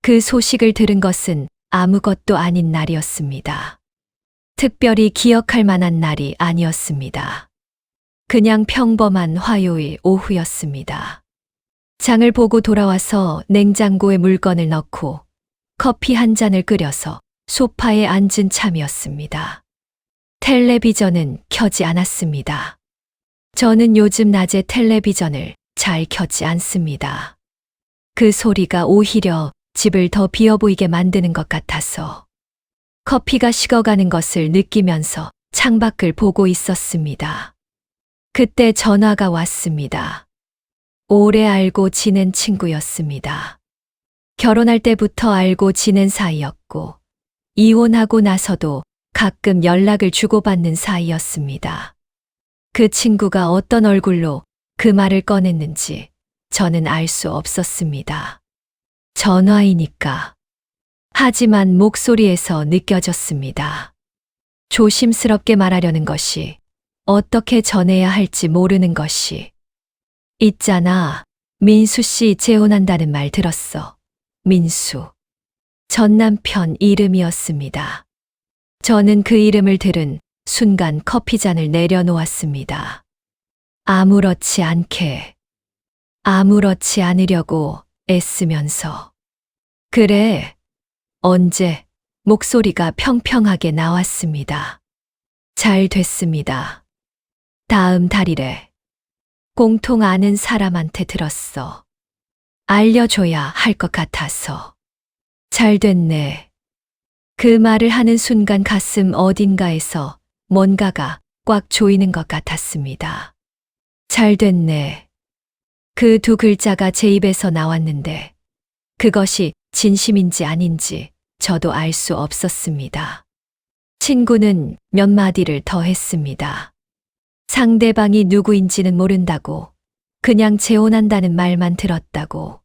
그 소식을 들은 것은 아무것도 아닌 날이었습니다. 특별히 기억할 만한 날이 아니었습니다. 그냥 평범한 화요일 오후였습니다. 장을 보고 돌아와서 냉장고에 물건을 넣고 커피 한 잔을 끓여서 소파에 앉은 참이었습니다. 텔레비전은 켜지 않았습니다. 저는 요즘 낮에 텔레비전을 잘 켜지 않습니다. 그 소리가 오히려 집을 더 비어 보이게 만드는 것 같아서 커피가 식어가는 것을 느끼면서 창밖을 보고 있었습니다. 그때 전화가 왔습니다. 오래 알고 지낸 친구였습니다. 결혼할 때부터 알고 지낸 사이였고, 이혼하고 나서도 가끔 연락을 주고받는 사이였습니다. 그 친구가 어떤 얼굴로 그 말을 꺼냈는지 저는 알 수 없었습니다. 전화이니까. 하지만 목소리에서 느껴졌습니다. 조심스럽게 말하려는 것이, 어떻게 전해야 할지 모르는 것이. 있잖아, 민수 씨 재혼한다는 말 들었어. 민수. 전 남편 이름이었습니다. 저는 그 이름을 들은 순간 커피잔을 내려놓았습니다. 아무렇지 않으려고 애쓰면서. 그래, 언제? 목소리가 평평하게 나왔습니다. 잘 됐습니다. 다음 달이래. 공통 아는 사람한테 들었어. 알려줘야 할 것 같아서. 잘 됐네. 그 말을 하는 순간 가슴 어딘가에서 뭔가가 꽉 조이는 것 같았습니다. 잘 됐네. 그 두 글자가 제 입에서 나왔는데 그것이 진심인지 아닌지 저도 알 수 없었습니다. 친구는 몇 마디를 더 했습니다. 상대방이 누구인지는 모른다고, 그냥 재혼한다는 말만 들었다고.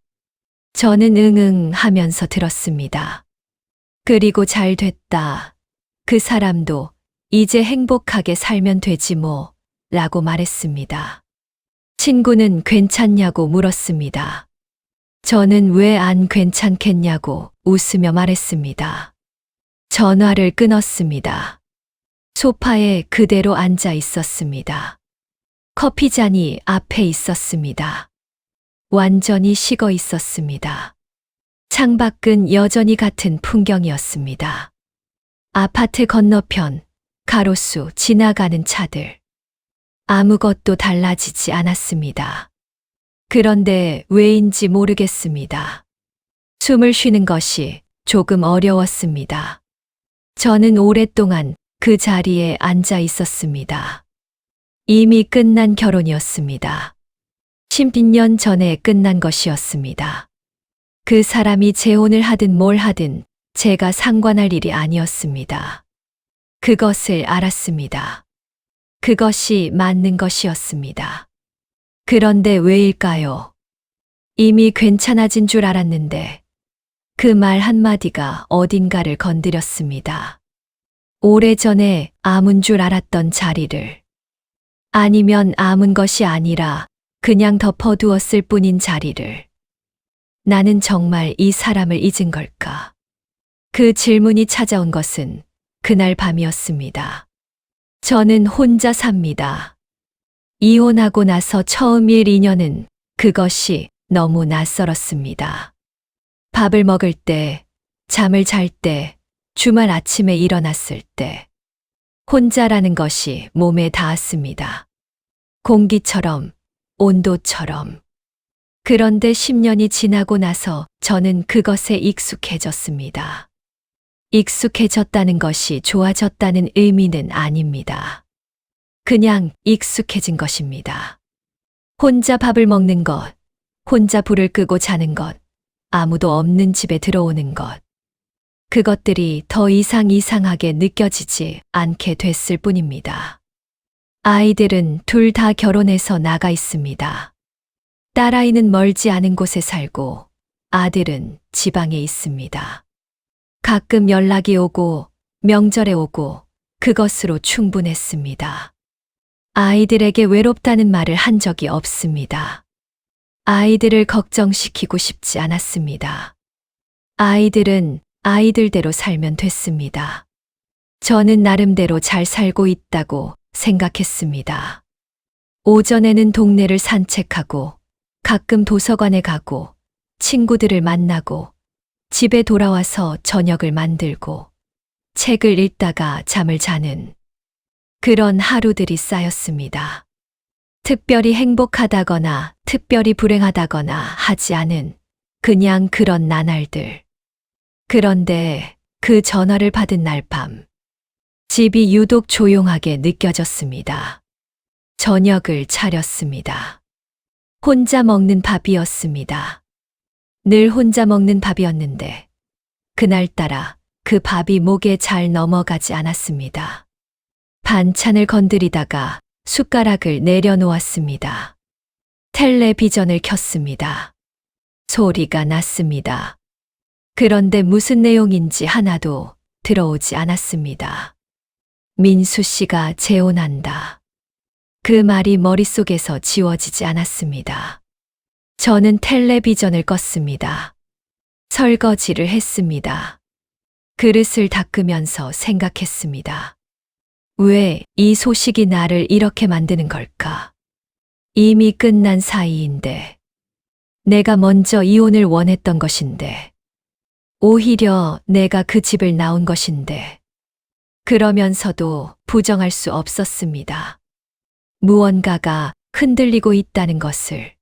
저는 응응 하면서 들었습니다. 그리고 잘 됐다. 그 사람도 이제 행복하게 살면 되지 뭐, 라고 말했습니다. 친구는 괜찮냐고 물었습니다. 저는 왜 안 괜찮겠냐고 웃으며 말했습니다. 전화를 끊었습니다. 소파에 그대로 앉아 있었습니다. 커피잔이 앞에 있었습니다. 완전히 식어 있었습니다. 창밖은 여전히 같은 풍경이었습니다. 아파트 건너편, 가로수 지나가는 차들. 아무것도 달라지지 않았습니다. 그런데 왜인지 모르겠습니다. 숨을 쉬는 것이 조금 어려웠습니다. 저는 오랫동안 그 자리에 앉아 있었습니다. 이미 끝난 결혼이었습니다. 10년 전에 끝난 것이었습니다. 그 사람이 재혼을 하든 뭘 하든 제가 상관할 일이 아니었습니다. 그것을 알았습니다. 그것이 맞는 것이었습니다. 그런데 왜일까요? 이미 괜찮아진 줄 알았는데 그 말 한마디가 어딘가를 건드렸습니다. 오래전에 아문 줄 알았던 자리를, 아니면 아문 것이 아니라 그냥 덮어두었을 뿐인 자리를. 나는 정말 이 사람을 잊은 걸까? 그 질문이 찾아온 것은 그날 밤이었습니다. 저는 혼자 삽니다. 이혼하고 나서 처음일 인연은 그것이 너무 낯설었습니다. 밥을 먹을 때, 잠을 잘 때, 주말 아침에 일어났을 때, 혼자라는 것이 몸에 닿았습니다. 공기처럼, 온도처럼. 그런데 10년이 지나고 나서 저는 그것에 익숙해졌습니다. 익숙해졌다는 것이 좋아졌다는 의미는 아닙니다. 그냥 익숙해진 것입니다. 혼자 밥을 먹는 것, 혼자 불을 끄고 자는 것, 아무도 없는 집에 들어오는 것. 그것들이 더 이상 이상하게 느껴지지 않게 됐을 뿐입니다. 아이들은 둘 다 결혼해서 나가 있습니다. 딸아이는 멀지 않은 곳에 살고 아들은 지방에 있습니다. 가끔 연락이 오고 명절에 오고 그것으로 충분했습니다. 아이들에게 외롭다는 말을 한 적이 없습니다. 아이들을 걱정시키고 싶지 않았습니다. 아이들은 아이들대로 살면 됐습니다. 저는 나름대로 잘 살고 있다고 생각했습니다. 오전에는 동네를 산책하고 가끔 도서관에 가고 친구들을 만나고 집에 돌아와서 저녁을 만들고 책을 읽다가 잠을 자는 그런 하루들이 쌓였습니다. 특별히 행복하다거나 특별히 불행하다거나 하지 않은 그냥 그런 나날들. 그런데 그 전화를 받은 날 밤, 집이 유독 조용하게 느껴졌습니다. 저녁을 차렸습니다. 혼자 먹는 밥이었습니다. 늘 혼자 먹는 밥이었는데, 그날따라 그 밥이 목에 잘 넘어가지 않았습니다. 반찬을 건드리다가 숟가락을 내려놓았습니다. 텔레비전을 켰습니다. 소리가 났습니다. 그런데 무슨 내용인지 하나도 들어오지 않았습니다. 민수 씨가 재혼한다. 그 말이 머릿속에서 지워지지 않았습니다. 저는 텔레비전을 껐습니다. 설거지를 했습니다. 그릇을 닦으면서 생각했습니다. 왜 이 소식이 나를 이렇게 만드는 걸까? 이미 끝난 사이인데, 내가 먼저 이혼을 원했던 것인데, 오히려 내가 그 집을 나온 것인데, 그러면서도 부정할 수 없었습니다. 무언가가 흔들리고 있다는 것을.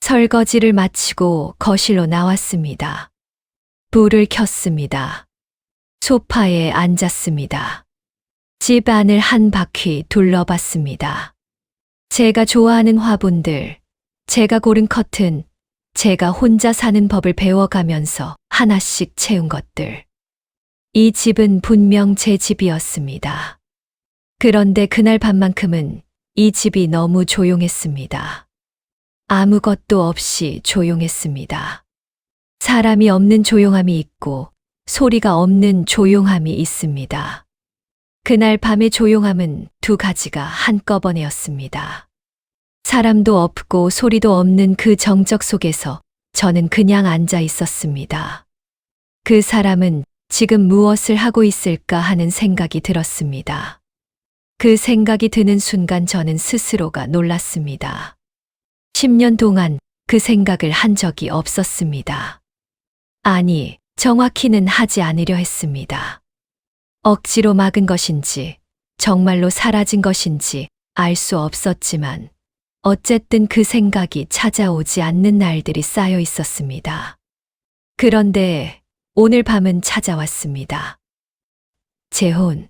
설거지를 마치고 거실로 나왔습니다. 불을 켰습니다. 소파에 앉았습니다. 집 안을 한 바퀴 둘러봤습니다. 제가 좋아하는 화분들, 제가 고른 커튼, 제가 혼자 사는 법을 배워가면서 하나씩 채운 것들. 이 집은 분명 제 집이었습니다. 그런데 그날 밤만큼은 이 집이 너무 조용했습니다. 아무것도 없이 조용했습니다. 사람이 없는 조용함이 있고 소리가 없는 조용함이 있습니다. 그날 밤의 조용함은 두 가지가 한꺼번에였습니다. 사람도 없고 소리도 없는 그 정적 속에서 저는 그냥 앉아 있었습니다. 그 사람은 지금 무엇을 하고 있을까 하는 생각이 들었습니다. 그 생각이 드는 순간 저는 스스로가 놀랐습니다. 10년 동안 그 생각을 한 적이 없었습니다. 아니, 정확히는 하지 않으려 했습니다. 억지로 막은 것인지, 정말로 사라진 것인지 알 수 없었지만, 어쨌든 그 생각이 찾아오지 않는 날들이 쌓여 있었습니다. 그런데 오늘 밤은 찾아왔습니다. 재혼.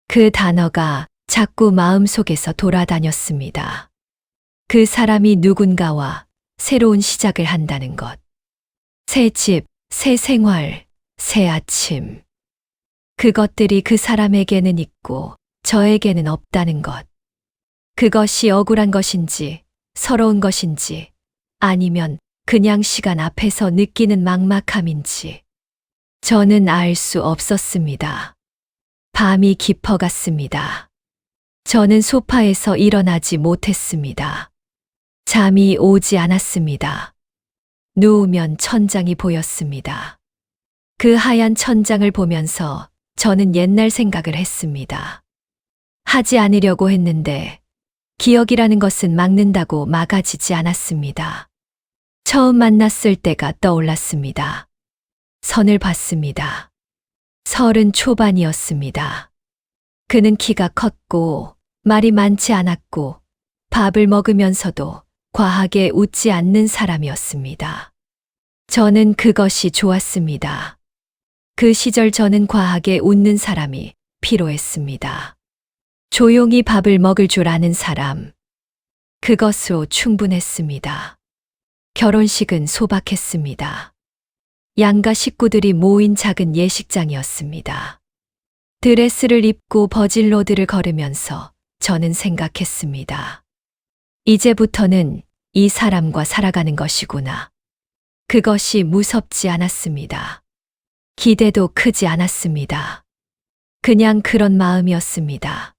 그 단어가 자꾸 마음속에서 돌아다녔습니다. 그 사람이 누군가와 새로운 시작을 한다는 것. 새 집, 새 생활, 새 아침. 그것들이 그 사람에게는 있고 저에게는 없다는 것. 그것이 억울한 것인지, 서러운 것인지, 아니면 그냥 시간 앞에서 느끼는 막막함인지. 저는 알 수 없었습니다. 밤이 깊어갔습니다. 저는 소파에서 일어나지 못했습니다. 잠이 오지 않았습니다. 누우면 천장이 보였습니다. 그 하얀 천장을 보면서 저는 옛날 생각을 했습니다. 하지 않으려고 했는데 기억이라는 것은 막는다고 막아지지 않았습니다. 처음 만났을 때가 떠올랐습니다. 선을 봤습니다. 30 초반이었습니다. 그는 키가 컸고 말이 많지 않았고 밥을 먹으면서도 과하게 웃지 않는 사람이었습니다. 저는 그것이 좋았습니다. 그 시절 저는 과하게 웃는 사람이 필요했습니다. 조용히 밥을 먹을 줄 아는 사람. 그것으로 충분했습니다. 결혼식은 소박했습니다. 양가 식구들이 모인 작은 예식장이었습니다. 드레스를 입고 버질로드를 걸으면서 저는 생각했습니다. 이제부터는 이 사람과 살아가는 것이구나. 그것이 무섭지 않았습니다. 기대도 크지 않았습니다. 그냥 그런 마음이었습니다.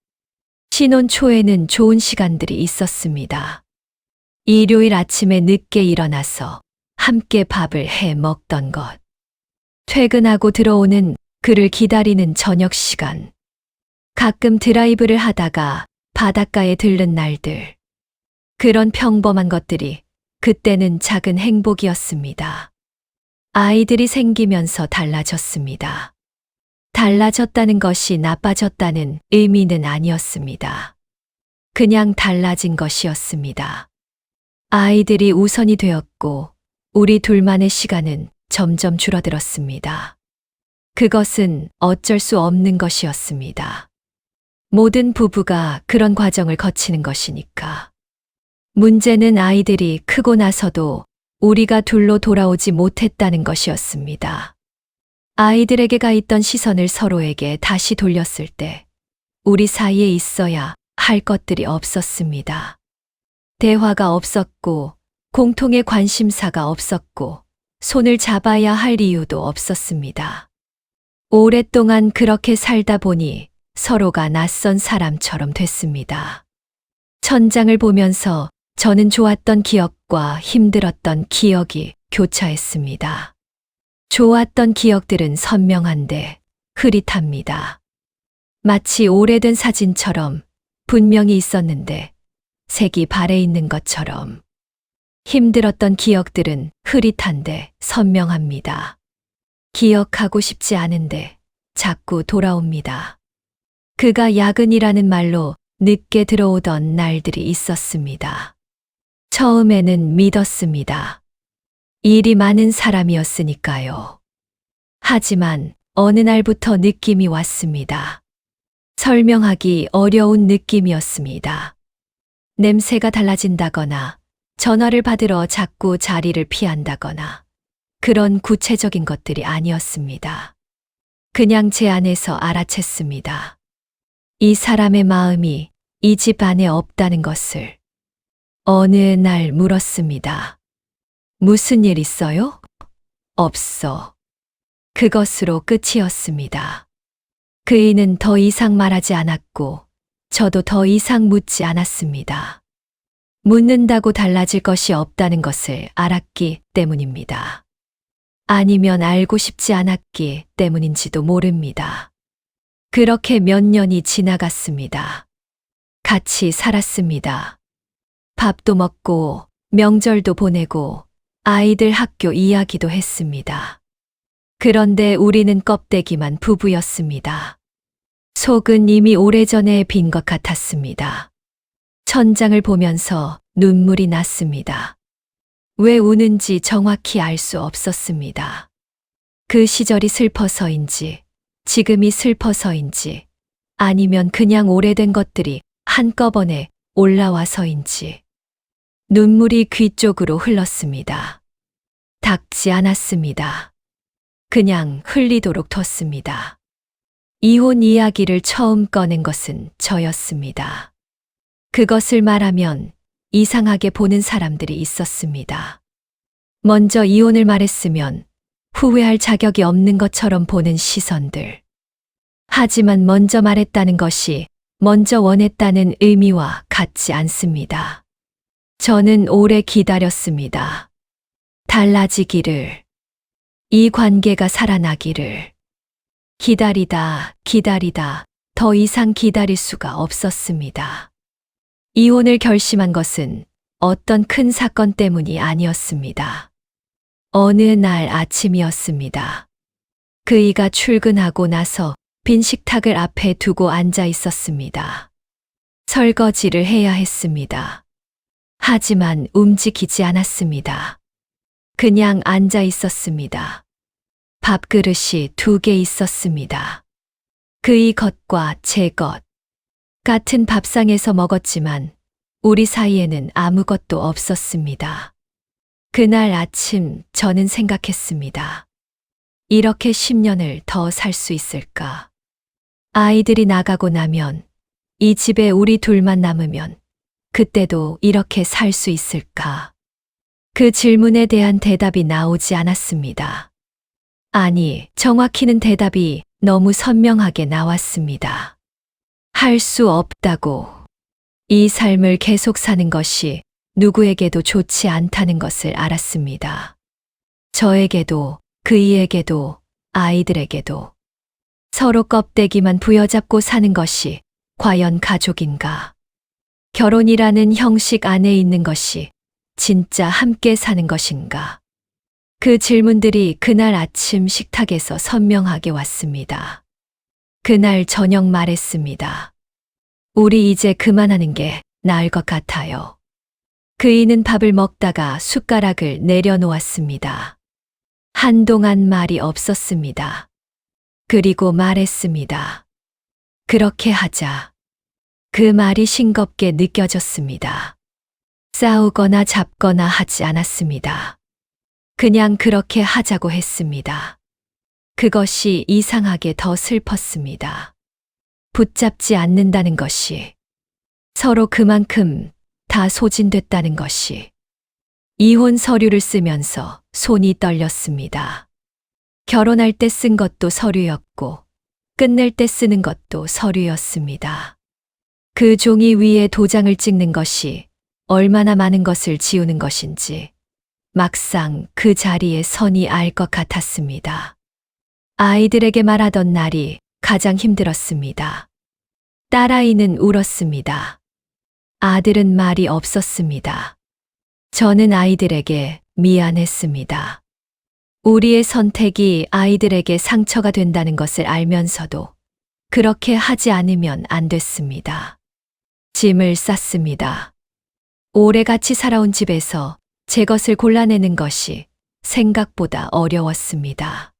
신혼 초에는 좋은 시간들이 있었습니다. 일요일 아침에 늦게 일어나서 함께 밥을 해 먹던 것. 퇴근하고 들어오는 그를 기다리는 저녁 시간. 가끔 드라이브를 하다가 바닷가에 들른 날들. 그런 평범한 것들이 그때는 작은 행복이었습니다. 아이들이 생기면서 달라졌습니다. 달라졌다는 것이 나빠졌다는 의미는 아니었습니다. 그냥 달라진 것이었습니다. 아이들이 우선이 되었고 우리 둘만의 시간은 점점 줄어들었습니다. 그것은 어쩔 수 없는 것이었습니다. 모든 부부가 그런 과정을 거치는 것이니까. 문제는 아이들이 크고 나서도 우리가 둘로 돌아오지 못했다는 것이었습니다. 아이들에게 가 있던 시선을 서로에게 다시 돌렸을 때 우리 사이에 있어야 할 것들이 없었습니다. 대화가 없었고 공통의 관심사가 없었고 손을 잡아야 할 이유도 없었습니다. 오랫동안 그렇게 살다 보니 서로가 낯선 사람처럼 됐습니다. 천장을 보면서 저는 좋았던 기억과 힘들었던 기억이 교차했습니다. 좋았던 기억들은 선명한데 흐릿합니다. 마치 오래된 사진처럼 분명히 있었는데 색이 발해 있는 것처럼. 힘들었던 기억들은 흐릿한데 선명합니다. 기억하고 싶지 않은데 자꾸 돌아옵니다. 그가 야근이라는 말로 늦게 들어오던 날들이 있었습니다. 처음에는 믿었습니다. 일이 많은 사람이었으니까요. 하지만 어느 날부터 느낌이 왔습니다. 설명하기 어려운 느낌이었습니다. 냄새가 달라진다거나 전화를 받으러 자꾸 자리를 피한다거나 그런 구체적인 것들이 아니었습니다. 그냥 제 안에서 알아챘습니다. 이 사람의 마음이 이 집 안에 없다는 것을. 어느 날 물었습니다. 무슨 일 있어요? 없어. 그것으로 끝이었습니다. 그이는 더 이상 말하지 않았고 저도 더 이상 묻지 않았습니다. 묻는다고 달라질 것이 없다는 것을 알았기 때문입니다. 아니면 알고 싶지 않았기 때문인지도 모릅니다. 그렇게 몇 년이 지나갔습니다. 같이 살았습니다. 밥도 먹고 명절도 보내고 아이들 학교 이야기도 했습니다. 그런데 우리는 껍데기만 부부였습니다. 속은 이미 오래전에 빈 것 같았습니다. 천장을 보면서 눈물이 났습니다. 왜 우는지 정확히 알 수 없었습니다. 그 시절이 슬퍼서인지, 지금이 슬퍼서인지, 아니면 그냥 오래된 것들이 한꺼번에 올라와서인지. 눈물이 귀 쪽으로 흘렀습니다. 닦지 않았습니다. 그냥 흘리도록 뒀습니다. 이혼 이야기를 처음 꺼낸 것은 저였습니다. 그것을 말하면 이상하게 보는 사람들이 있었습니다. 먼저 이혼을 말했으면 후회할 자격이 없는 것처럼 보는 시선들. 하지만 먼저 말했다는 것이 먼저 원했다는 의미와 같지 않습니다. 저는 오래 기다렸습니다. 달라지기를. 이 관계가 살아나기를. 기다리다, 기다리다, 더 이상 기다릴 수가 없었습니다. 이혼을 결심한 것은 어떤 큰 사건 때문이 아니었습니다. 어느 날 아침이었습니다. 그이가 출근하고 나서 빈 식탁을 앞에 두고 앉아 있었습니다. 설거지를 해야 했습니다. 하지만 움직이지 않았습니다. 그냥 앉아 있었습니다. 밥그릇이 2개 있었습니다. 그의 것과 제 것. 같은 밥상에서 먹었지만 우리 사이에는 아무것도 없었습니다. 그날 아침 저는 생각했습니다. 이렇게 10년을 더 살 수 있을까? 아이들이 나가고 나면, 이 집에 우리 둘만 남으면 그때도 이렇게 살 수 있을까? 그 질문에 대한 대답이 나오지 않았습니다. 아니, 정확히는 대답이 너무 선명하게 나왔습니다. 할 수 없다고. 이 삶을 계속 사는 것이 누구에게도 좋지 않다는 것을 알았습니다. 저에게도 그이에게도 아이들에게도. 서로 껍데기만 부여잡고 사는 것이 과연 가족인가? 결혼이라는 형식 안에 있는 것이 진짜 함께 사는 것인가? 그 질문들이 그날 아침 식탁에서 선명하게 왔습니다. 그날 저녁 말했습니다. 우리 이제 그만하는 게 나을 것 같아요. 그이는 밥을 먹다가 숟가락을 내려놓았습니다. 한동안 말이 없었습니다. 그리고 말했습니다. 그렇게 하자. 그 말이 싱겁게 느껴졌습니다. 싸우거나 잡거나 하지 않았습니다. 그냥 그렇게 하자고 했습니다. 그것이 이상하게 더 슬펐습니다. 붙잡지 않는다는 것이, 서로 그만큼 다 소진됐다는 것이. 이혼 서류를 쓰면서 손이 떨렸습니다. 결혼할 때 쓴 것도 서류였고, 끝낼 때 쓰는 것도 서류였습니다. 그 종이 위에 도장을 찍는 것이 얼마나 많은 것을 지우는 것인지 막상 그 자리에 서니 알 것 같았습니다. 아이들에게 말하던 날이 가장 힘들었습니다. 딸아이는 울었습니다. 아들은 말이 없었습니다. 저는 아이들에게 미안했습니다. 우리의 선택이 아이들에게 상처가 된다는 것을 알면서도 그렇게 하지 않으면 안 됐습니다. 짐을 쌌습니다. 오래 같이 살아온 집에서 제 것을 골라내는 것이 생각보다 어려웠습니다.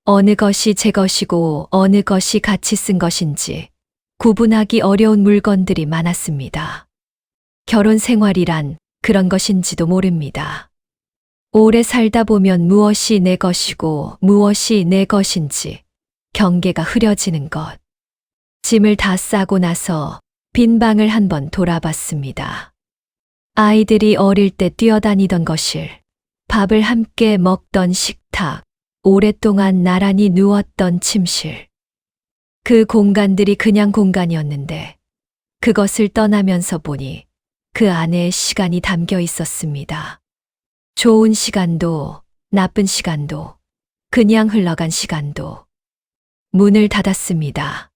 어느 것이 제 것이고 어느 것이 같이 쓴 것인지 구분하기 어려운 물건들이 많았습니다. 결혼 생활이란 그런 것인지도 모릅니다. 오래 살다 보면 무엇이 내 것이고 무엇이 내 것인지 경계가 흐려지는 것. 짐을 다 싸고 나서 빈 방을 한번 돌아봤습니다. 아이들이 어릴 때 뛰어다니던 거실, 밥을 함께 먹던 식탁, 오랫동안 나란히 누웠던 침실. 그 공간들이 그냥 공간이었는데 그것을 떠나면서 보니 그 안에 시간이 담겨 있었습니다. 좋은 시간도 나쁜 시간도 그냥 흘러간 시간도. 문을 닫았습니다.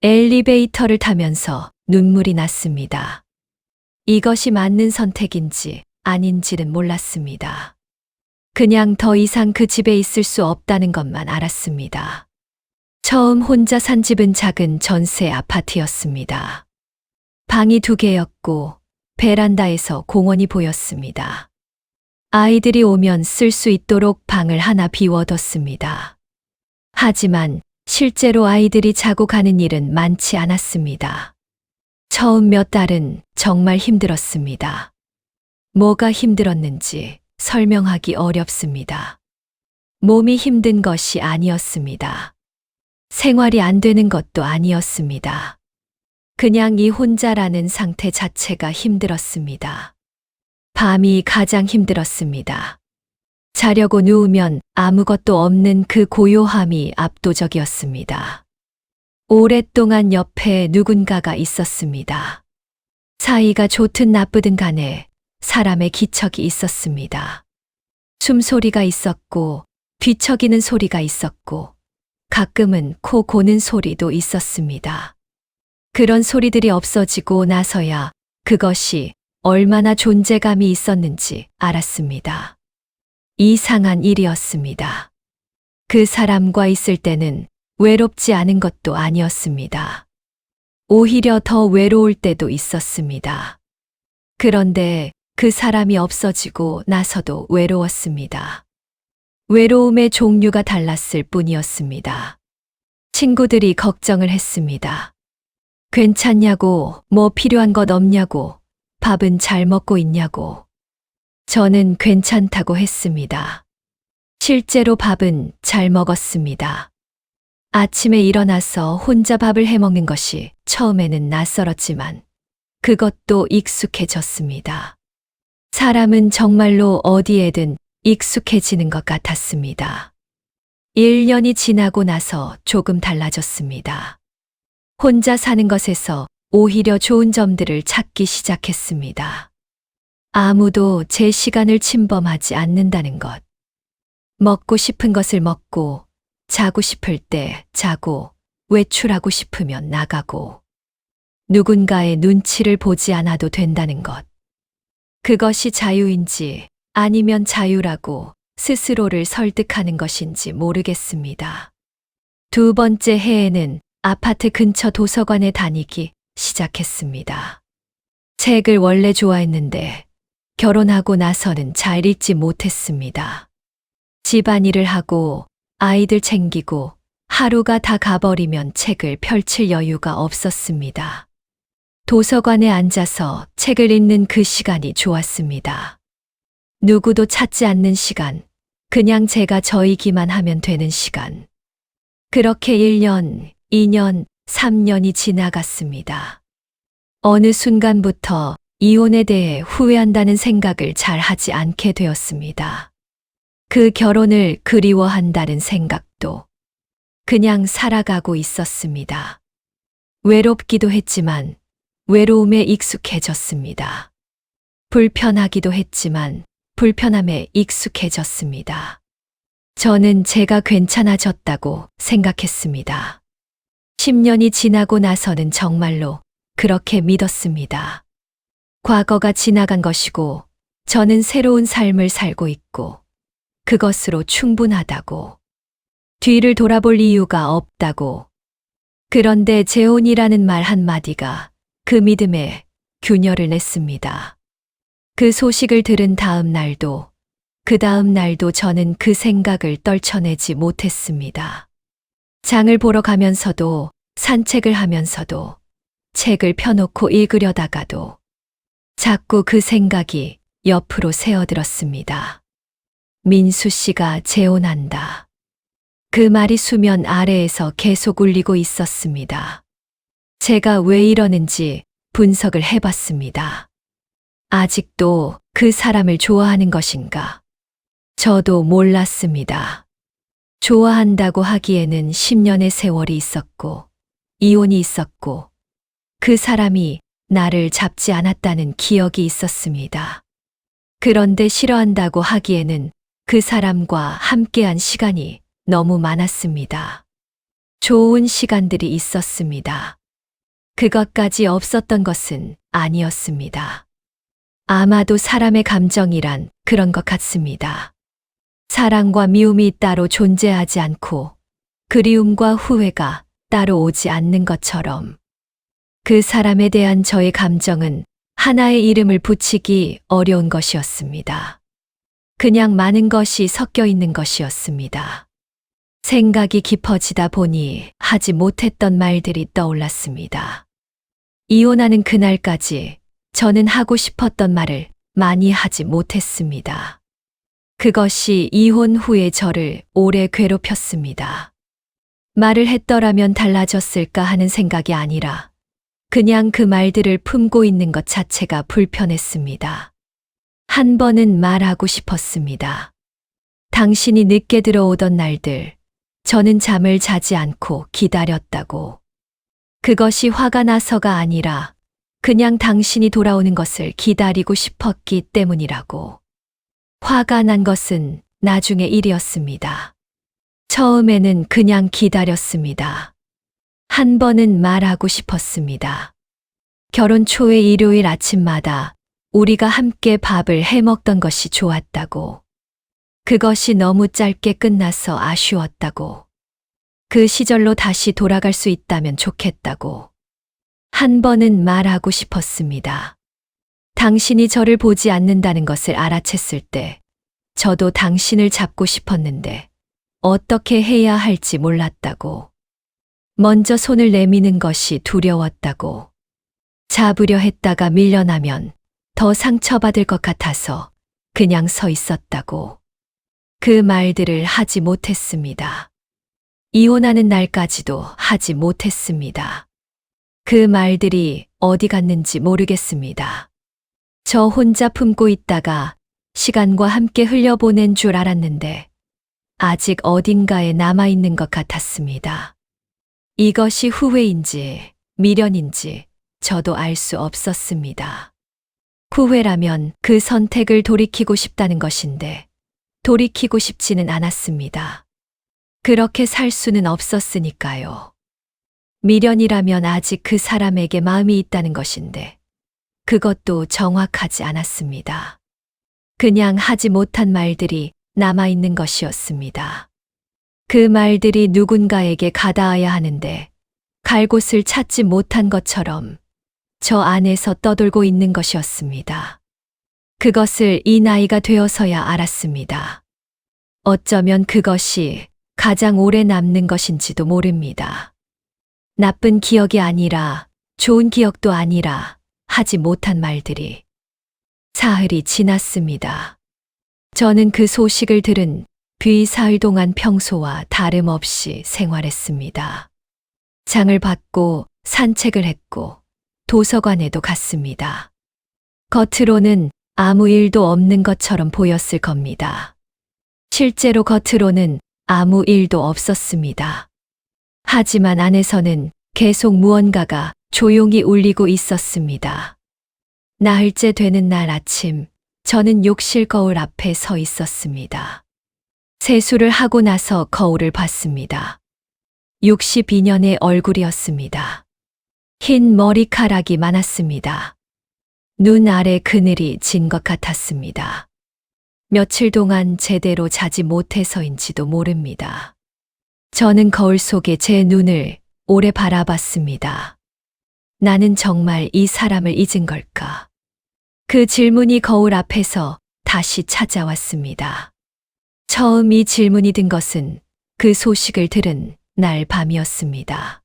엘리베이터를 타면서 눈물이 났습니다. 이것이 맞는 선택인지 아닌지는 몰랐습니다. 그냥 더 이상 그 집에 있을 수 없다는 것만 알았습니다. 처음 혼자 산 집은 작은 전세 아파트였습니다. 방이 2개였고 베란다에서 공원이 보였습니다. 아이들이 오면 쓸 수 있도록 방을 하나 비워뒀습니다. 하지만 실제로 아이들이 자고 가는 일은 많지 않았습니다. 처음 몇 달은 정말 힘들었습니다. 뭐가 힘들었는지 설명하기 어렵습니다. 몸이 힘든 것이 아니었습니다. 생활이 안 되는 것도 아니었습니다. 그냥 이 혼자라는 상태 자체가 힘들었습니다. 밤이 가장 힘들었습니다. 자려고 누우면 아무것도 없는 그 고요함이 압도적이었습니다. 오랫동안 옆에 누군가가 있었습니다. 사이가 좋든 나쁘든 간에 사람의 기척이 있었습니다. 숨소리가 있었고 뒤척이는 소리가 있었고 가끔은 코 고는 소리도 있었습니다. 그런 소리들이 없어지고 나서야 그것이 얼마나 존재감이 있었는지 알았습니다. 이상한 일이었습니다. 그 사람과 있을 때는 외롭지 않은 것도 아니었습니다. 오히려 더 외로울 때도 있었습니다. 그런데 그 사람이 없어지고 나서도 외로웠습니다. 외로움의 종류가 달랐을 뿐이었습니다. 친구들이 걱정을 했습니다. 괜찮냐고, 뭐 필요한 것 없냐고, 밥은 잘 먹고 있냐고. 저는 괜찮다고 했습니다. 실제로 밥은 잘 먹었습니다. 아침에 일어나서 혼자 밥을 해 먹는 것이 처음에는 낯설었지만 그것도 익숙해졌습니다. 사람은 정말로 어디에든 익숙해지는 것 같았습니다. 1년이 지나고 나서 조금 달라졌습니다. 혼자 사는 것에서 오히려 좋은 점들을 찾기 시작했습니다. 아무도 제 시간을 침범하지 않는다는 것. 먹고 싶은 것을 먹고 자고 싶을 때 자고, 외출하고 싶으면 나가고, 누군가의 눈치를 보지 않아도 된다는 것. 그것이 자유인지 아니면 자유라고 스스로를 설득하는 것인지 모르겠습니다. 두 번째 해에는 아파트 근처 도서관에 다니기 시작했습니다. 책을 원래 좋아했는데 결혼하고 나서는 잘 읽지 못했습니다. 집안일을 하고 아이들 챙기고 하루가 다 가버리면 책을 펼칠 여유가 없었습니다. 도서관에 앉아서 책을 읽는 그 시간이 좋았습니다. 누구도 찾지 않는 시간, 그냥 제가 저이기만 하면 되는 시간. 그렇게 1년, 2년, 3년이 지나갔습니다. 어느 순간부터 이혼에 대해 후회한다는 생각을 잘 하지 않게 되었습니다. 그 결혼을 그리워한다는 생각도 그냥 살아가고 있었습니다. 외롭기도 했지만 외로움에 익숙해졌습니다. 불편하기도 했지만 불편함에 익숙해졌습니다. 저는 제가 괜찮아졌다고 생각했습니다. 10년이 지나고 나서는 정말로 그렇게 믿었습니다. 과거가 지나간 것이고 저는 새로운 삶을 살고 있고 그것으로 충분하다고. 뒤를 돌아볼 이유가 없다고. 그런데 재혼이라는 말 한마디가 그 믿음에 균열을 냈습니다. 그 소식을 들은 다음 날도, 그 다음 날도 저는 그 생각을 떨쳐내지 못했습니다. 장을 보러 가면서도, 산책을 하면서도, 책을 펴놓고 읽으려다가도 자꾸 그 생각이 옆으로 새어들었습니다. 민수 씨가 재혼한다. 그 말이 수면 아래에서 계속 울리고 있었습니다. 제가 왜 이러는지 분석을 해봤습니다. 아직도 그 사람을 좋아하는 것인가? 저도 몰랐습니다. 좋아한다고 하기에는 10년의 세월이 있었고, 이혼이 있었고, 그 사람이 나를 잡지 않았다는 기억이 있었습니다. 그런데 싫어한다고 하기에는 그 사람과 함께한 시간이 너무 많았습니다. 좋은 시간들이 있었습니다. 그것까지 없었던 것은 아니었습니다. 아마도 사람의 감정이란 그런 것 같습니다. 사랑과 미움이 따로 존재하지 않고 그리움과 후회가 따로 오지 않는 것처럼 그 사람에 대한 저의 감정은 하나의 이름을 붙이기 어려운 것이었습니다. 그냥 많은 것이 섞여 있는 것이었습니다. 생각이 깊어지다 보니 하지 못했던 말들이 떠올랐습니다. 이혼하는 그날까지 저는 하고 싶었던 말을 많이 하지 못했습니다. 그것이 이혼 후에 저를 오래 괴롭혔습니다. 말을 했더라면 달라졌을까 하는 생각이 아니라 그냥 그 말들을 품고 있는 것 자체가 불편했습니다. 한 번은 말하고 싶었습니다. 당신이 늦게 들어오던 날들, 저는 잠을 자지 않고 기다렸다고. 그것이 화가 나서가 아니라 그냥 당신이 돌아오는 것을 기다리고 싶었기 때문이라고. 화가 난 것은 나중의 일이었습니다. 처음에는 그냥 기다렸습니다. 한 번은 말하고 싶었습니다. 결혼 초의 일요일 아침마다 우리가 함께 밥을 해 먹던 것이 좋았다고. 그것이 너무 짧게 끝나서 아쉬웠다고. 그 시절로 다시 돌아갈 수 있다면 좋겠다고. 한 번은 말하고 싶었습니다. 당신이 저를 보지 않는다는 것을 알아챘을 때 저도 당신을 잡고 싶었는데 어떻게 해야 할지 몰랐다고. 먼저 손을 내미는 것이 두려웠다고. 잡으려 했다가 밀려나면 더 상처받을 것 같아서 그냥 서 있었다고. 그 말들을 하지 못했습니다. 이혼하는 날까지도 하지 못했습니다. 그 말들이 어디 갔는지 모르겠습니다. 저 혼자 품고 있다가 시간과 함께 흘려보낸 줄 알았는데 아직 어딘가에 남아있는 것 같았습니다. 이것이 후회인지 미련인지 저도 알 수 없었습니다. 후회라면 그 선택을 돌이키고 싶다는 것인데 돌이키고 싶지는 않았습니다. 그렇게 살 수는 없었으니까요. 미련이라면 아직 그 사람에게 마음이 있다는 것인데, 그것도 정확하지 않았습니다. 그냥 하지 못한 말들이 남아있는 것이었습니다. 그 말들이 누군가에게 가닿아야 하는데, 갈 곳을 찾지 못한 것처럼 저 안에서 떠돌고 있는 것이었습니다. 그것을 이 나이가 되어서야 알았습니다. 어쩌면 그것이 가장 오래 남는 것인지도 모릅니다. 나쁜 기억이 아니라 좋은 기억도 아니라 하지 못한 말들이. 사흘이 지났습니다. 저는 그 소식을 들은 뒤 사흘 동안 평소와 다름없이 생활했습니다. 장을 받고 산책을 했고 도서관에도 갔습니다. 겉으로는 아무 일도 없는 것처럼 보였을 겁니다. 실제로 겉으로는 아무 일도 없었습니다. 하지만 안에서는 계속 무언가가 조용히 울리고 있었습니다. 나흘째 되는 날 아침, 저는 욕실 거울 앞에 서 있었습니다. 세수를 하고 나서 거울을 봤습니다. 62년의 얼굴이었습니다. 흰 머리카락이 많았습니다. 눈 아래 그늘이 진 것 같았습니다. 며칠 동안 제대로 자지 못해서인지도 모릅니다. 저는 거울 속에 제 눈을 오래 바라봤습니다. 나는 정말 이 사람을 잊은 걸까? 그 질문이 거울 앞에서 다시 찾아왔습니다. 처음 이 질문이 든 것은 그 소식을 들은 날 밤이었습니다.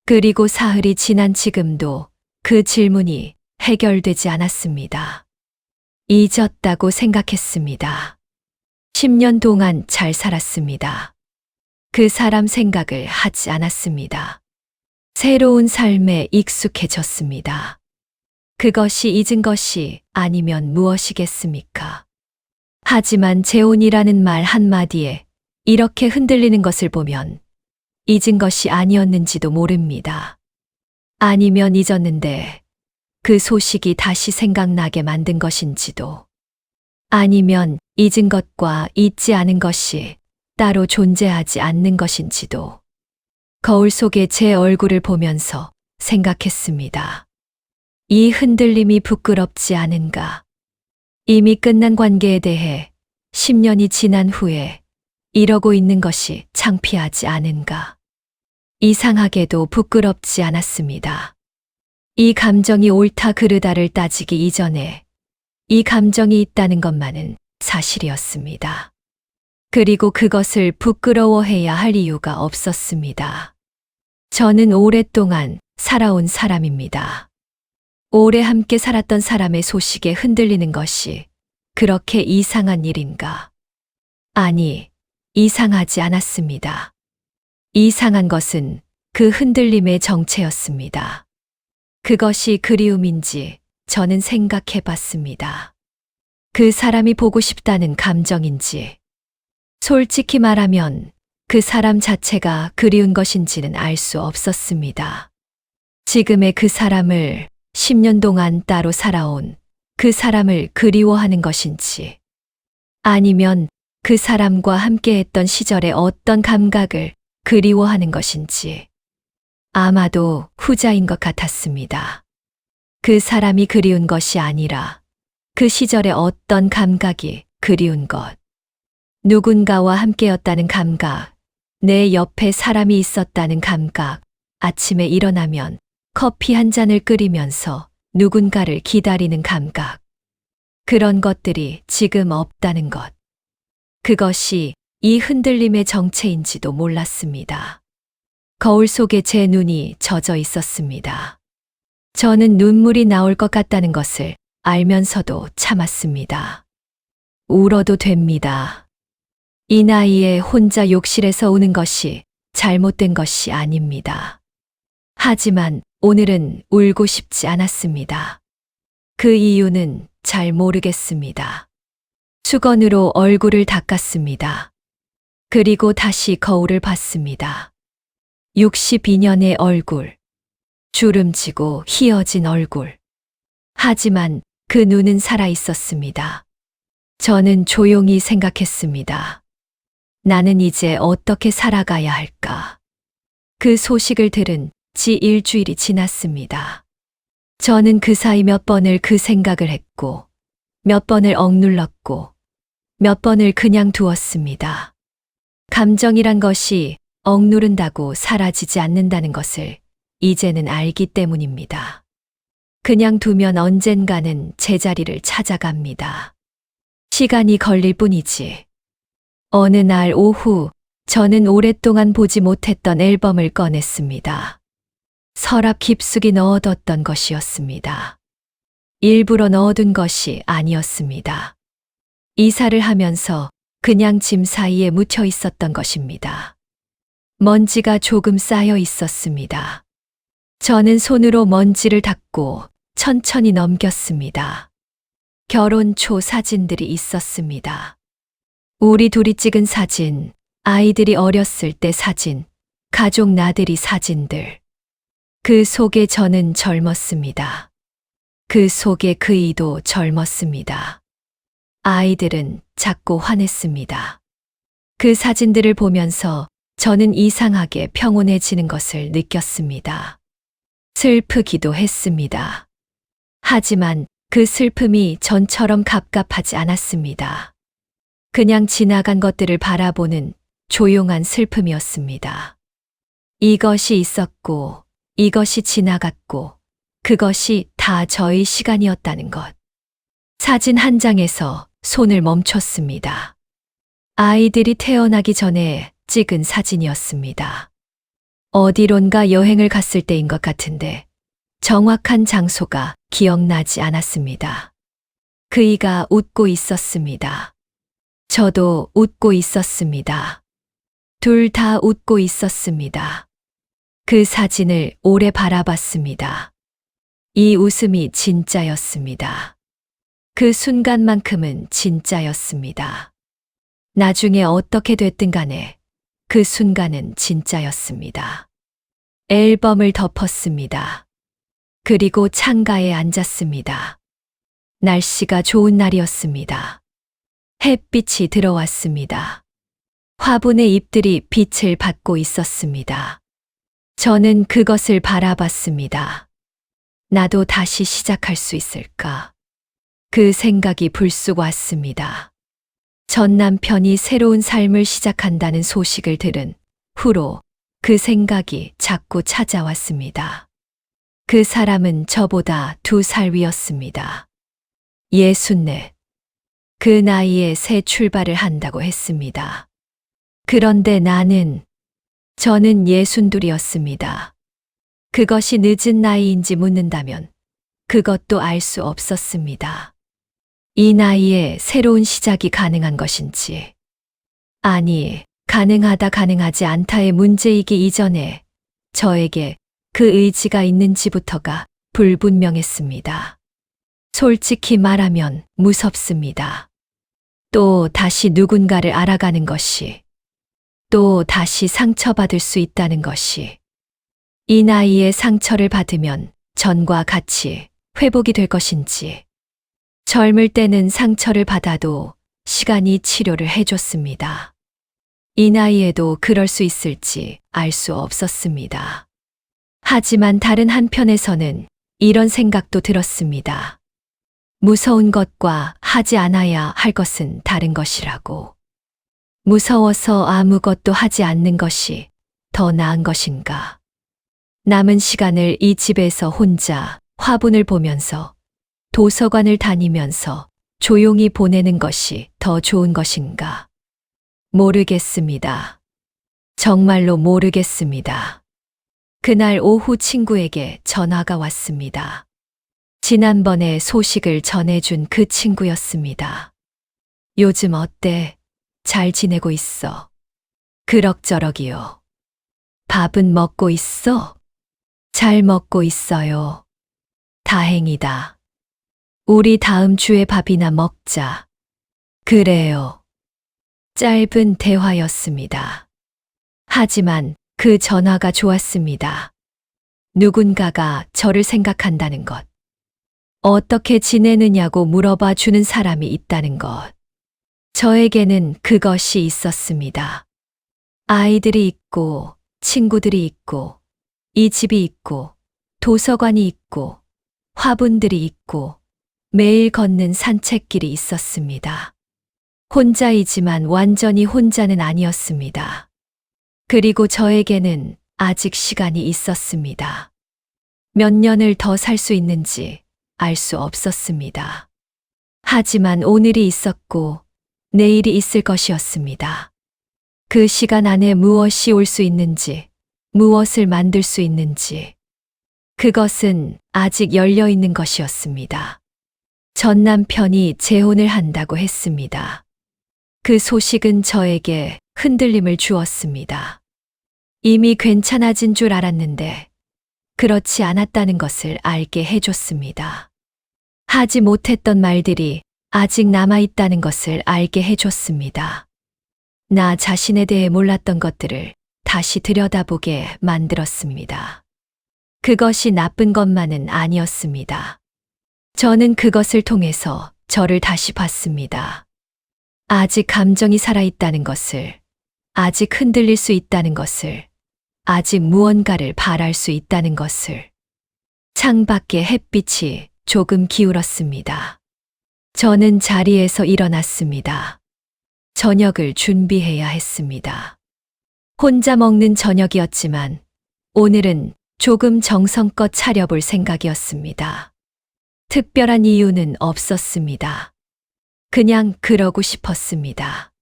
그리고 사흘이 지난 지금도 그 질문이 해결되지 않았습니다. 잊었다고 생각했습니다. 10년 동안 잘 살았습니다. 그 사람 생각을 하지 않았습니다. 새로운 삶에 익숙해졌습니다. 그것이 잊은 것이 아니면 무엇이겠습니까? 하지만 재혼이라는 말 한마디에 이렇게 흔들리는 것을 보면 잊은 것이 아니었는지도 모릅니다. 아니면 잊었는데 그 소식이 다시 생각나게 만든 것인지도. 아니면 잊은 것과 잊지 않은 것이 따로 존재하지 않는 것인지도. 거울 속에 제 얼굴을 보면서 생각했습니다. 이 흔들림이 부끄럽지 않은가? 이미 끝난 관계에 대해 10년이 지난 후에 이러고 있는 것이 창피하지 않은가? 이상하게도 부끄럽지 않았습니다. 이 감정이 옳다 그르다를 따지기 이전에 이 감정이 있다는 것만은 사실이었습니다. 그리고 그것을 부끄러워해야 할 이유가 없었습니다. 저는 오랫동안 살아온 사람입니다. 오래 함께 살았던 사람의 소식에 흔들리는 것이 그렇게 이상한 일인가? 아니, 이상하지 않았습니다. 이상한 것은 그 흔들림의 정체였습니다. 그것이 그리움인지 저는 생각해 봤습니다. 그 사람이 보고 싶다는 감정인지, 솔직히 말하면 그 사람 자체가 그리운 것인지는 알 수 없었습니다. 지금의 그 사람을 10년 동안 따로 살아온 그 사람을 그리워하는 것인지, 아니면 그 사람과 함께했던 시절의 어떤 감각을 그리워하는 것인지, 아마도 후자인 것 같았습니다. 그 사람이 그리운 것이 아니라 그 시절의 어떤 감각이 그리운 것. 누군가와 함께였다는 감각, 내 옆에 사람이 있었다는 감각, 아침에 일어나면 커피 한 잔을 끓이면서 누군가를 기다리는 감각. 그런 것들이 지금 없다는 것. 그것이 이 흔들림의 정체인지도 몰랐습니다. 거울 속에 제 눈이 젖어 있었습니다. 저는 눈물이 나올 것 같다는 것을 알면서도 참았습니다. 울어도 됩니다. 이 나이에 혼자 욕실에서 우는 것이 잘못된 것이 아닙니다. 하지만 오늘은 울고 싶지 않았습니다. 그 이유는 잘 모르겠습니다. 수건으로 얼굴을 닦았습니다. 그리고 다시 거울을 봤습니다. 62년의 얼굴. 주름지고 희어진 얼굴. 하지만 그 눈은 살아 있었습니다. 저는 조용히 생각했습니다. 나는 이제 어떻게 살아가야 할까? 그 소식을 들은 지 일주일이 지났습니다. 저는 그 사이 몇 번을 그 생각을 했고, 몇 번을 억눌렀고, 몇 번을 그냥 두었습니다. 감정이란 것이 억누른다고 사라지지 않는다는 것을 이제는 알기 때문입니다. 그냥 두면 언젠가는 제자리를 찾아갑니다. 시간이 걸릴 뿐이지. 어느 날 오후, 저는 오랫동안 보지 못했던 앨범을 꺼냈습니다. 서랍 깊숙이 넣어뒀던 것이었습니다. 일부러 넣어둔 것이 아니었습니다. 이사를 하면서 그냥 짐 사이에 묻혀 있었던 것입니다. 먼지가 조금 쌓여 있었습니다. 저는 손으로 먼지를 닦고 천천히 넘겼습니다. 결혼 초 사진들이 있었습니다. 우리 둘이 찍은 사진, 아이들이 어렸을 때 사진, 가족 나들이 사진들. 그 속에 저는 젊었습니다. 그 속에 그이도 젊었습니다. 아이들은 작고 환했습니다. 그 사진들을 보면서 저는 이상하게 평온해지는 것을 느꼈습니다. 슬프기도 했습니다. 하지만 그 슬픔이 전처럼 갑갑하지 않았습니다. 그냥 지나간 것들을 바라보는 조용한 슬픔이었습니다. 이것이 있었고, 이것이 지나갔고, 그것이 다 저의 시간이었다는 것. 사진 한 장에서 손을 멈췄습니다. 아이들이 태어나기 전에 찍은 사진이었습니다. 어디론가 여행을 갔을 때인 것 같은데 정확한 장소가 기억나지 않았습니다. 그이가 웃고 있었습니다. 저도 웃고 있었습니다. 둘 다 웃고 있었습니다. 그 사진을 오래 바라봤습니다. 이 웃음이 진짜였습니다. 그 순간만큼은 진짜였습니다. 나중에 어떻게 됐든 간에 그 순간은 진짜였습니다. 앨범을 덮었습니다. 그리고 창가에 앉았습니다. 날씨가 좋은 날이었습니다. 햇빛이 들어왔습니다. 화분의 잎들이 빛을 받고 있었습니다. 저는 그것을 바라봤습니다. 나도 다시 시작할 수 있을까? 그 생각이 불쑥 왔습니다. 전 남편이 새로운 삶을 시작한다는 소식을 들은 후로 그 생각이 자꾸 찾아왔습니다. 그 사람은 저보다 2살 위였습니다. 64. 그 나이에 새 출발을 한다고 했습니다. 그런데 저는 62이었습니다. 그것이 늦은 나이인지 묻는다면 그것도 알 수 없었습니다. 이 나이에 새로운 시작이 가능한 것인지, 아니, 가능하다 가능하지 않다의 문제이기 이전에 저에게 그 의지가 있는지부터가 불분명했습니다. 솔직히 말하면 무섭습니다. 또 다시 누군가를 알아가는 것이, 또 다시 상처받을 수 있다는 것이, 이 나이에 상처를 받으면 전과 같이 회복이 될 것인지, 젊을 때는 상처를 받아도 시간이 치료를 해줬습니다. 이 나이에도 그럴 수 있을지 알 수 없었습니다. 하지만 다른 한편에서는 이런 생각도 들었습니다. 무서운 것과 하지 않아야 할 것은 다른 것이라고. 무서워서 아무것도 하지 않는 것이 더 나은 것인가. 남은 시간을 이 집에서 혼자 화분을 보면서 도서관을 다니면서 조용히 보내는 것이 더 좋은 것인가? 모르겠습니다. 정말로 모르겠습니다. 그날 오후 친구에게 전화가 왔습니다. 지난번에 소식을 전해준 그 친구였습니다. 요즘 어때? 잘 지내고 있어? 그럭저럭이요. 밥은 먹고 있어? 잘 먹고 있어요. 다행이다. 우리 다음 주에 밥이나 먹자. 그래요. 짧은 대화였습니다. 하지만 그 전화가 좋았습니다. 누군가가 저를 생각한다는 것. 어떻게 지내느냐고 물어봐 주는 사람이 있다는 것. 저에게는 그것이 있었습니다. 아이들이 있고, 친구들이 있고, 이 집이 있고, 도서관이 있고, 화분들이 있고, 매일 걷는 산책길이 있었습니다. 혼자이지만 완전히 혼자는 아니었습니다. 그리고 저에게는 아직 시간이 있었습니다. 몇 년을 더 살 수 있는지 알 수 없었습니다. 하지만 오늘이 있었고 내일이 있을 것이었습니다. 그 시간 안에 무엇이 올 수 있는지, 무엇을 만들 수 있는지, 그것은 아직 열려 있는 것이었습니다. 전 남편이 재혼을 한다고 했습니다. 그 소식은 저에게 흔들림을 주었습니다. 이미 괜찮아진 줄 알았는데 그렇지 않았다는 것을 알게 해줬습니다. 하지 못했던 말들이 아직 남아있다는 것을 알게 해줬습니다. 나 자신에 대해 몰랐던 것들을 다시 들여다보게 만들었습니다. 그것이 나쁜 것만은 아니었습니다. 저는 그것을 통해서 저를 다시 봤습니다. 아직 감정이 살아있다는 것을, 아직 흔들릴 수 있다는 것을, 아직 무언가를 바랄 수 있다는 것을. 창밖에 햇빛이 조금 기울었습니다. 저는 자리에서 일어났습니다. 저녁을 준비해야 했습니다. 혼자 먹는 저녁이었지만 오늘은 조금 정성껏 차려볼 생각이었습니다. 특별한 이유는 없었습니다. 그냥 그러고 싶었습니다.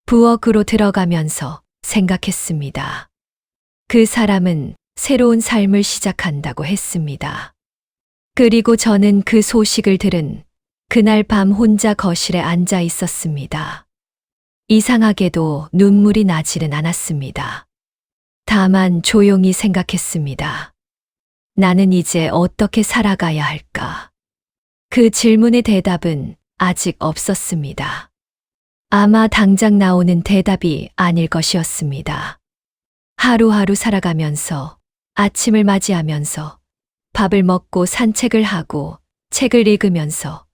부엌으로 들어가면서 생각했습니다. 그 사람은 새로운 삶을 시작한다고 했습니다. 그리고 저는 그 소식을 들은 그날 밤 혼자 거실에 앉아 있었습니다. 이상하게도 눈물이 나지는 않았습니다. 다만 조용히 생각했습니다. 나는 이제 어떻게 살아가야 할까? 그 질문의 대답은 아직 없었습니다. 아마 당장 나오는 대답이 아닐 것이었습니다. 하루하루 살아가면서, 아침을 맞이하면서, 밥을 먹고 산책을 하고 책을 읽으면서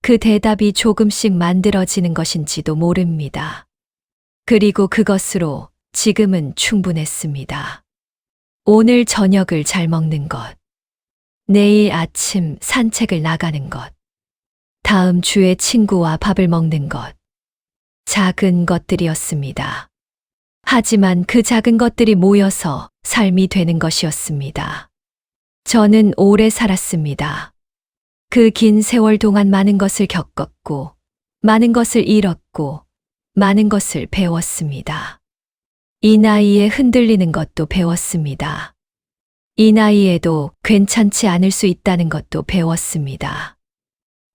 그 대답이 조금씩 만들어지는 것인지도 모릅니다. 그리고 그것으로 지금은 충분했습니다. 오늘 저녁을 잘 먹는 것, 내일 아침 산책을 나가는 것, 다음 주에 친구와 밥을 먹는 것, 작은 것들이었습니다. 하지만 그 작은 것들이 모여서 삶이 되는 것이었습니다. 저는 오래 살았습니다. 그 긴 세월 동안 많은 것을 겪었고, 많은 것을 잃었고, 많은 것을 배웠습니다. 이 나이에 흔들리는 것도 배웠습니다. 이 나이에도 괜찮지 않을 수 있다는 것도 배웠습니다.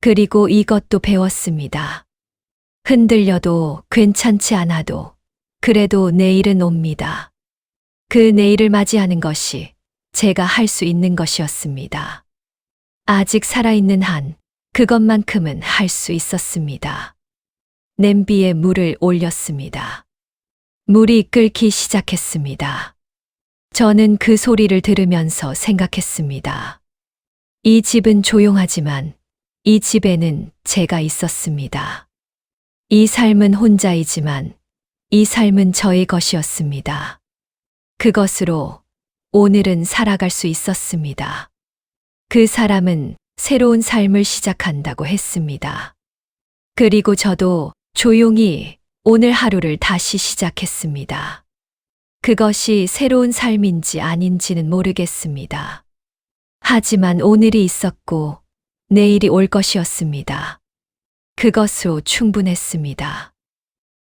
그리고 이것도 배웠습니다. 흔들려도 괜찮지 않아도 그래도 내일은 옵니다. 그 내일을 맞이하는 것이 제가 할 수 있는 것이었습니다. 아직 살아있는 한 그것만큼은 할 수 있었습니다. 냄비에 물을 올렸습니다. 물이 끓기 시작했습니다. 저는 그 소리를 들으면서 생각했습니다. 이 집은 조용하지만 이 집에는 제가 있었습니다. 이 삶은 혼자이지만 이 삶은 저의 것이었습니다. 그것으로 오늘은 살아갈 수 있었습니다. 그 사람은 새로운 삶을 시작한다고 했습니다. 그리고 저도 조용히 오늘 하루를 다시 시작했습니다. 그것이 새로운 삶인지 아닌지는 모르겠습니다. 하지만 오늘이 있었고 내일이 올 것이었습니다. 그것으로 충분했습니다.